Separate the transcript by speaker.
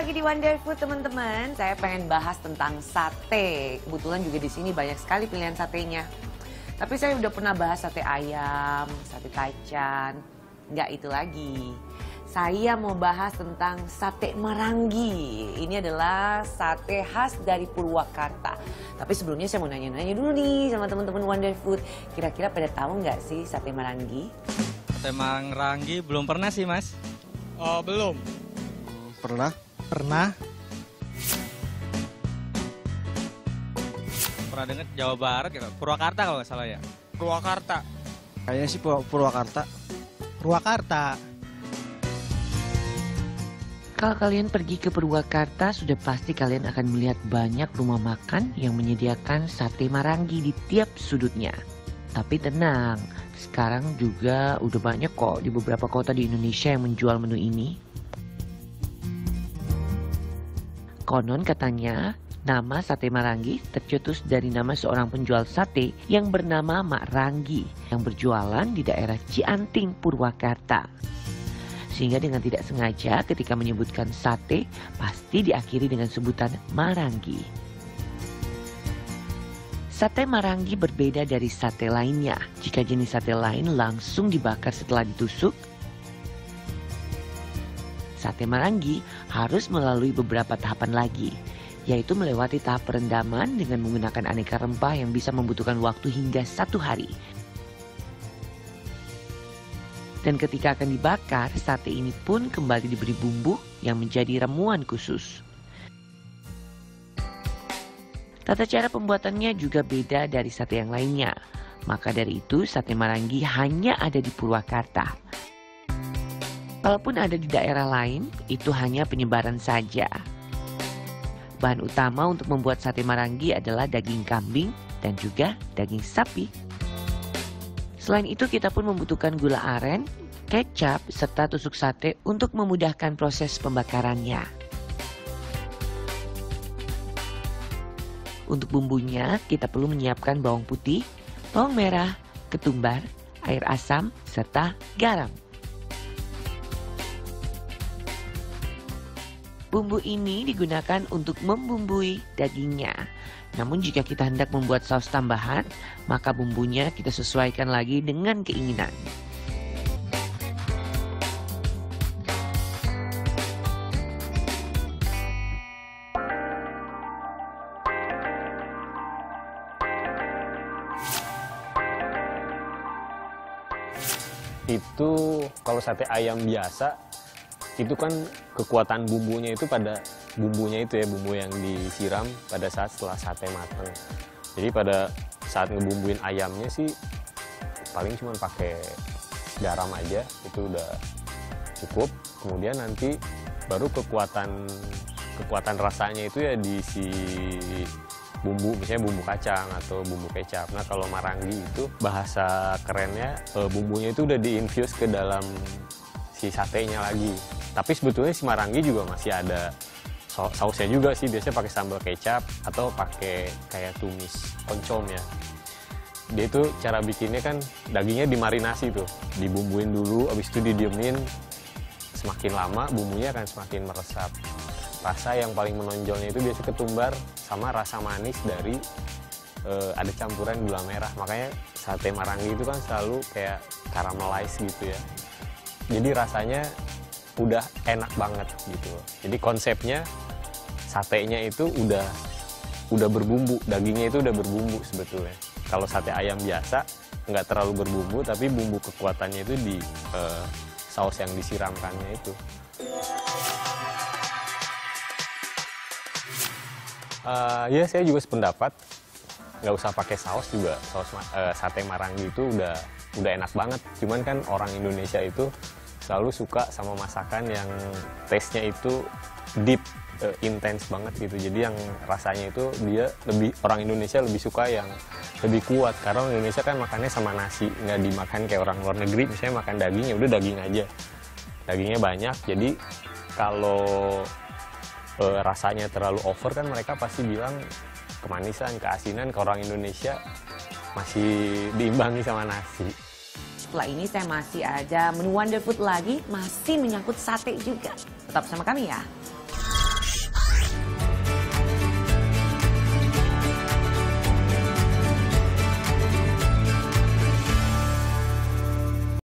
Speaker 1: lagi di Wonder Food teman-teman. Saya pengen bahas tentang sate. Kebetulan juga di sini banyak sekali pilihan satenya. Tapi saya udah pernah bahas sate ayam, sate taichan. Nggak itu lagi. Saya mau bahas tentang sate marangi. Ini adalah sate khas dari Purwakarta. Tapi sebelumnya saya mau nanya-nanya dulu nih sama teman-teman Wonder Food. Kira-kira pada tahu nggak sih sate marangi?
Speaker 2: Sate marangi belum pernah sih, Mas.
Speaker 3: Oh, belum.
Speaker 4: Pernah?
Speaker 3: Pernah.
Speaker 2: Pernah dengar Jawa Barat ya, Purwakarta kalau nggak salah ya.
Speaker 3: Purwakarta.
Speaker 4: Kayaknya sih Purwakarta.
Speaker 3: Purwakarta.
Speaker 1: Kalau kalian pergi ke Purwakarta, sudah pasti kalian akan melihat banyak rumah makan yang menyediakan sate marangi di tiap sudutnya. Tapi tenang, sekarang juga udah banyak kok di beberapa kota di Indonesia yang menjual menu ini. Konon katanya, nama sate marangi tercetus dari nama seorang penjual sate yang bernama Mak Ranggi yang berjualan di daerah Cianting, Purwakarta. Sehingga dengan tidak sengaja ketika menyebutkan sate, pasti diakhiri dengan sebutan marangi. Sate marangi berbeda dari sate lainnya. Jika jenis sate lain langsung dibakar setelah ditusuk, sate marangi harus melalui beberapa tahapan lagi, yaitu melewati tahap perendaman dengan menggunakan aneka rempah yang bisa membutuhkan waktu hingga 1 hari. Dan ketika akan dibakar, sate ini pun kembali diberi bumbu yang menjadi ramuan khusus. Tata cara pembuatannya juga beda dari sate yang lainnya. Maka dari itu, sate marangi hanya ada di Purwakarta. Kalaupun ada di daerah lain, itu hanya penyebaran saja. Bahan utama untuk membuat sate marangi adalah daging kambing dan juga daging sapi. Selain itu kita pun membutuhkan gula aren, kecap, serta tusuk sate untuk memudahkan proses pembakarannya. Untuk bumbunya kita perlu menyiapkan bawang putih, bawang merah, ketumbar, air asam, serta garam. Bumbu ini digunakan untuk membumbui dagingnya. Namun jika kita hendak membuat saus tambahan, maka bumbunya kita sesuaikan lagi dengan keinginan.
Speaker 5: Itu kalau sate ayam biasa, itu kan kekuatan bumbunya itu pada bumbunya itu ya, bumbu yang disiram pada saat setelah sate matang. Jadi pada saat ngebumbuin ayamnya sih paling cuma pakai garam aja, itu udah cukup. Kemudian nanti baru kekuatan rasanya itu ya di si bumbu, misalnya bumbu kacang atau bumbu kecap. Nah kalau marangi itu bahasa kerennya bumbunya itu udah diinfuse ke dalam si satenya lagi. Tapi sebetulnya si marangi juga masih ada sausnya juga sih, biasanya pakai sambal kecap atau pakai kayak tumis oncom ya. Dia itu cara bikinnya kan dagingnya dimarinasi tuh, dibumbuin dulu, habis itu didiemin. Semakin lama bumbunya akan semakin meresap. Rasa yang paling menonjolnya itu biasanya ketumbar sama rasa manis dari ada campuran gula merah. Makanya sate marangi itu kan selalu kayak caramelize gitu ya. Jadi rasanya udah enak banget gitu. Jadi konsepnya satenya itu udah berbumbu, dagingnya itu udah berbumbu sebetulnya. Kalau sate ayam biasa nggak terlalu berbumbu, tapi bumbu kekuatannya itu di saus yang disiramkannya itu. Ya saya juga sependapat, nggak usah pakai saus juga, saus sate marangi itu udah enak banget. Cuman kan orang Indonesia itu selalu suka sama masakan yang taste-nya itu deep, intens banget gitu. Jadi yang rasanya itu orang Indonesia lebih suka yang lebih kuat. Karena orang Indonesia kan makannya sama nasi, nggak dimakan kayak orang luar negeri. Misalnya makan daging, ya udah daging aja. Dagingnya banyak, jadi kalau rasanya terlalu over kan mereka pasti bilang kemanisan, keasinan. Ke orang Indonesia masih diimbangi sama nasi.
Speaker 1: Setelah ini saya masih ada menu Wonder Food lagi, masih menyangkut sate juga. Tetap sama kami ya.